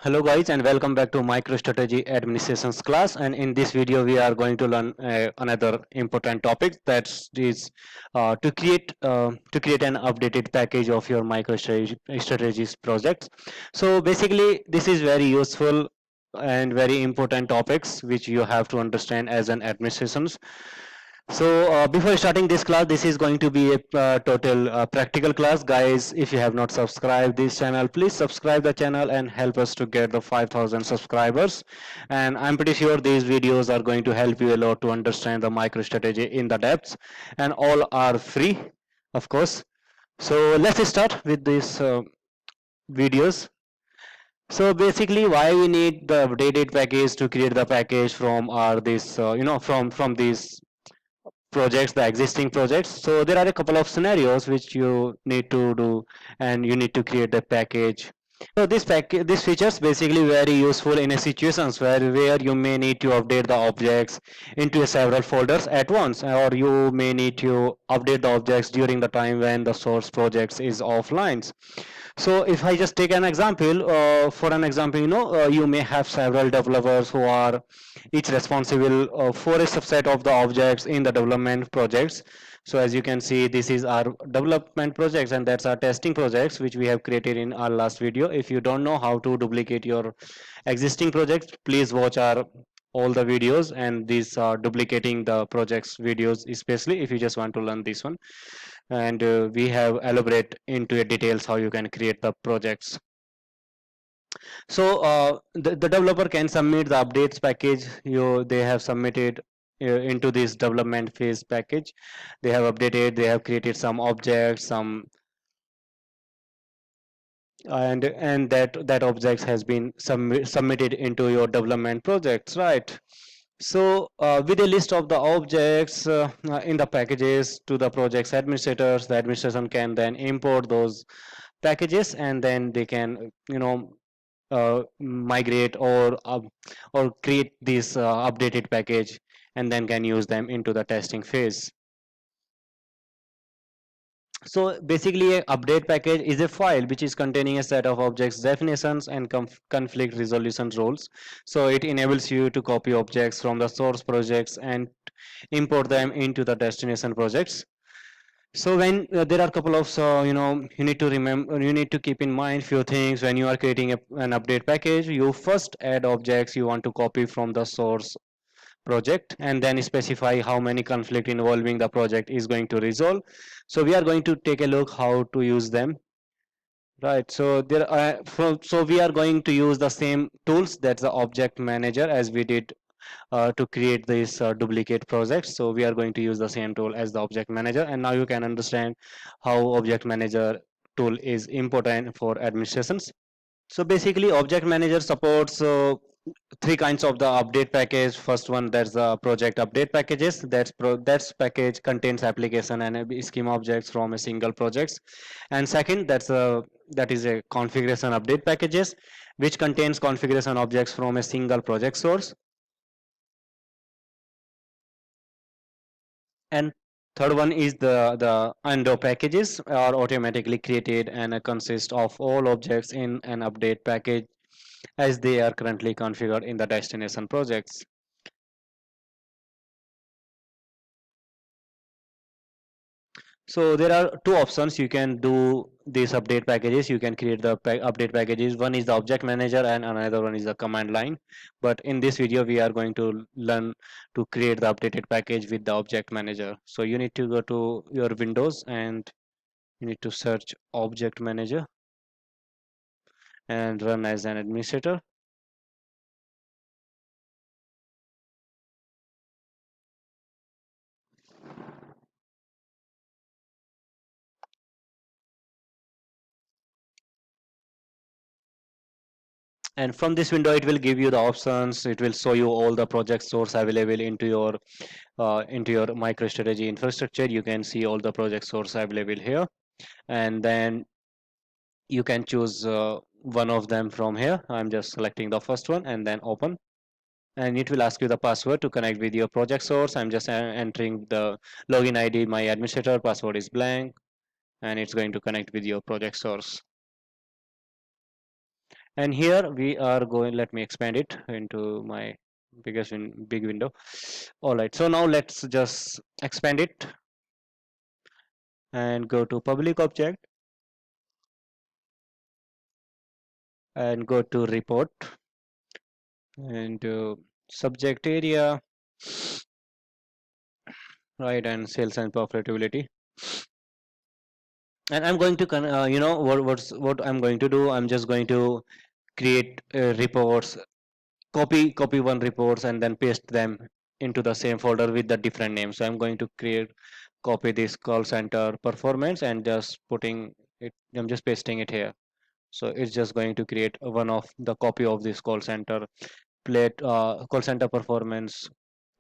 Hello guys and welcome back to MicroStrategy Administrations class, and in this video we are going to learn another important topic, that is to create an updated package of your MicroStrategy strategies projects. So basically this is very useful and very important topics which you have to understand as an administrations. So before starting this class, this is going to be a total practical class. Guys, if you have not subscribed this channel, please subscribe the channel and help us to get the 5,000 subscribers. And I'm pretty sure these videos are going to help you a lot to understand the MicroStrategy in the depths, and all are free, of course. So let's start with these videos. So basically, why we need the updated package to create the package from our this from these projects, the existing projects. So there are a couple of scenarios which you need to do, and you need to create the package. So this features basically very useful in a situations where you may need to update the objects into several folders at once, or you may need to update the objects during the time when the source projects is offline. So if I just take an example, for an example, you may have several developers who are each responsible for a subset of the objects in the development projects. So as you can see, this is our development projects, and that's our testing projects which we have created in our last video. If you don't know how to duplicate your existing projects, please watch our all the videos, and these are duplicating the projects videos, especially if you just want to learn this one. And we have elaborate into details how you can create the projects. So the developer can submit the updates package they have submitted into this development phase package. They have updated, they have created some objects, some, and that objects has been submitted into your development projects, right? So with a list of the objects in the packages to the project's administrators, the administration can then import those packages, and then they can migrate or create this updated package, and then can use them into the testing phase. So basically, a update package is a file which is containing a set of objects definitions and conflict resolution rules. So it enables you to copy objects from the source projects and import them into the destination projects. So when there are a couple of you need to remember, you need to keep in mind few things when you are creating an update package. You first add objects you want to copy from the source project, and then specify how many conflict involving the project is going to resolve. So we are going to take a look how to use them, right? So so we are going to use the same tools, that's the object manager, as we did to create this duplicate projects. So we are going to use the same tool as the object manager, and now you can understand how object manager tool is important for administrations. So basically, object manager supports three kinds of the update package. First one, that's the project update packages. That's package contains application and schema objects from a single projects. And second, that is a configuration update packages, which contains configuration objects from a single project source. And third one is the undo packages are automatically created and consist of all objects in an update package as they are currently configured in the destination projects. So there are two options you can do these update packages. You can create the update packages. One is the object manager and another one is the command line. But in this video, we are going to learn to create the updated package with the object manager. So you need to go to your Windows, and you need to search object manager and run as an administrator. And from this window, it will give you the options. It will show you all the project source available into your MicroStrategy infrastructure. You can see all the project source available here, and then you can choose one of them from here. I'm just selecting the first one and then open, and it will ask you the password to connect with your project source. I'm just entering the login ID. My administrator password is blank, and it's going to connect with your project source. And here we are going, let me expand it into my big window. All right, so now let's just expand it and go to public object and go to report and subject area, right, and sales and profitability. And I'm going to what I'm going to do, I'm just going to create reports, copy one reports and then paste them into the same folder with the different names. So I'm going to copy this call center performance and just putting it, I'm just pasting it here. So it's just going to create one of the copy of this call center performance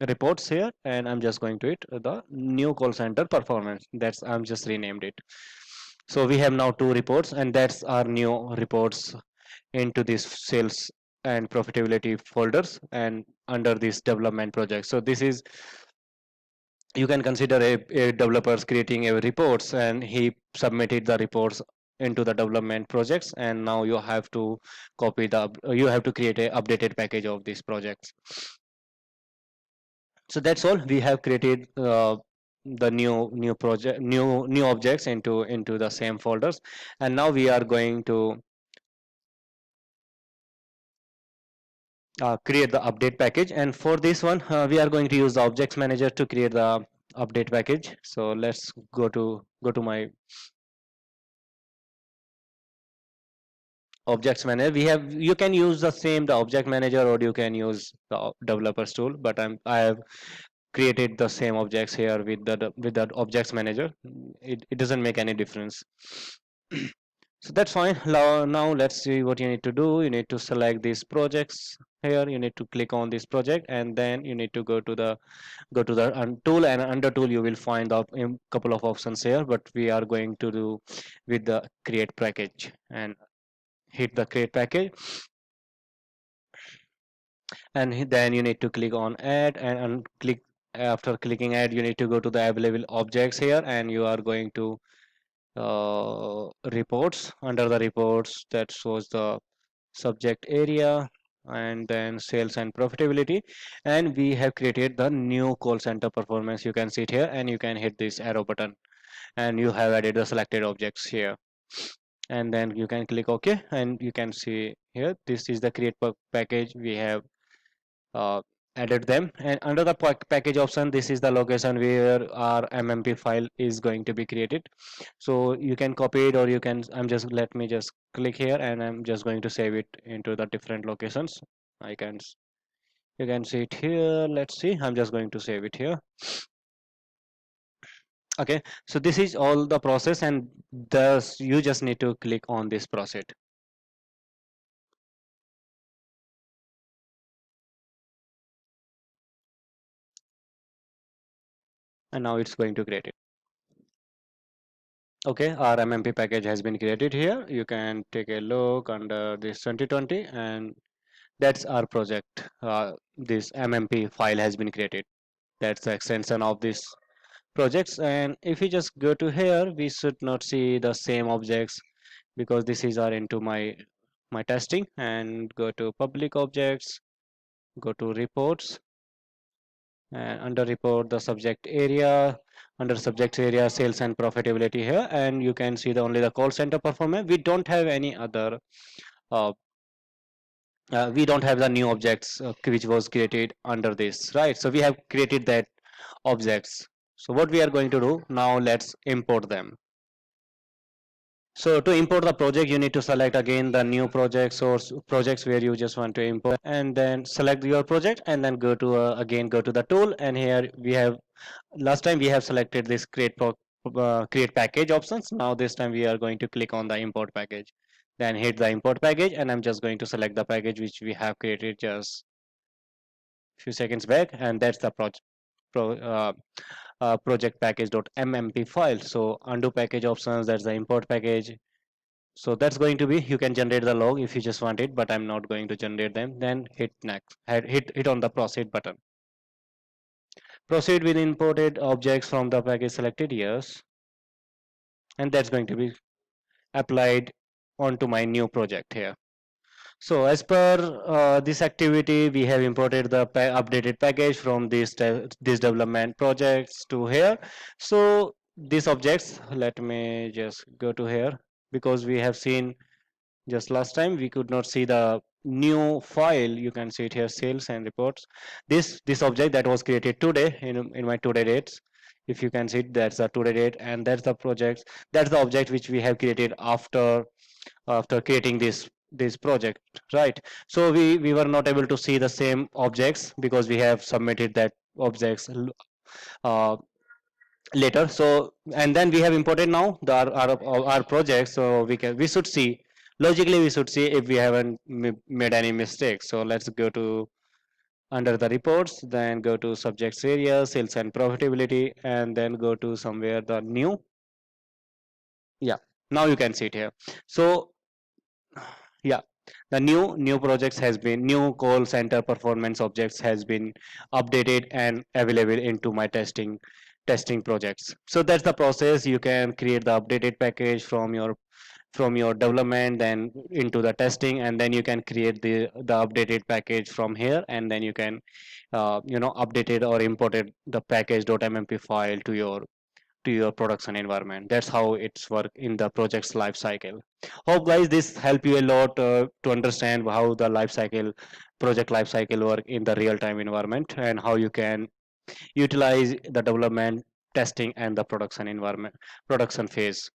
reports here, and I'm just going to it the new call center performance. That's, I'm just renamed it. So we have now two reports, and that's our new reports into this sales and profitability folders and under this development project. So this is, you can consider a developers creating a reports and he submitted the reports into the development projects, and now you have to you have to create a updated package of these projects. So that's all, we have created the new project, new objects into the same folders. And now we are going to create the update package, and for this one we are going to use the objects manager to create the update package. So let's go to my objects manager. We have, you can use the same the object manager or you can use the developers tool, but I have created the same objects here with the objects manager. It doesn't make any difference. So that's fine. Now let's see what you need to do. You need to select these projects here, you need to click on this project, and then you need to go to the tool, and under tool you will find a couple of options here, but we are going to do with the create package, and hit the create package, and then you need to click on add, and click, after clicking add you need to go to the available objects here, and you are going to reports. Under the reports, that shows the subject area and then sales and profitability, and we have created the new call center performance. You can see it here, and you can hit this arrow button, and you have added the selected objects here, and then you can click OK, and you can see here this is the create package. We have uh, added them, and under the package option, this is the location where our mmp file is going to be created. So you can copy it, or you can, I'm just, let me just click here, and I'm just going to save it into the different locations. I can You can see it here. Let's see, I'm just going to save it here. Okay, so this is all the process, and thus you just need to click on this process, and now it's going to create it. Okay, our mmp package has been created here. You can take a look under this 2020, and that's our project. This mmp file has been created. That's the extension of this projects, and if we just go to here, we should not see the same objects because this is our into my testing. And go to public objects, go to reports, and under report the subject area, under subject area sales and profitability here, and you can see the only the call center performance. We don't have any other uh, we don't have the new objects which was created under this, right? So we have created that objects. So what we are going to do now, let's import them. So to import the project, you need to select again the new projects or projects where you just want to import, and then select your project, and then go to again go to the tool, and here we have, last time we have selected this create package options. Now this time we are going to click on the import package, then hit the import package, and I'm just going to select the package which we have created just few seconds back, and that's the pro, project package.mmp file. So undo package options, that's the import package. So that's going to be, you can generate the log if you just want it, but I'm not going to generate them. Then hit next, hit on the proceed button. Proceed with imported objects from the package selected, yes, and that's going to be applied onto my new project here. So as per this activity, we have imported the updated package from this development projects to here. So these objects, let me just go to here, because we have seen just last time we could not see the new file. You can see it here, sales and reports. This object that was created today in my today dates. If you can see it, that's the today date, and that's the project. That's the object which we have created after creating this project, right? So we were not able to see the same objects because we have submitted that objects uh, later. So and then we have imported now our project, so we should see, logically we should see if we haven't made any mistakes. So let's go to under the reports, then go to subjects area, sales and profitability, and then go to somewhere the new. Yeah, now you can see it here. So yeah, the new projects has been, new call center performance objects has been updated and available into my testing projects. So that's the process. You can create the updated package from your development, then into the testing, and then you can create the updated package from here, and then you can updated or imported the package.mmp file to your production environment. That's how it's work in the project's life cycle. Hope guys this help you a lot to understand how the life cycle, project life cycle work in the real time environment, and how you can utilize the development, testing, and the production environment, production phase.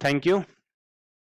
Thank you.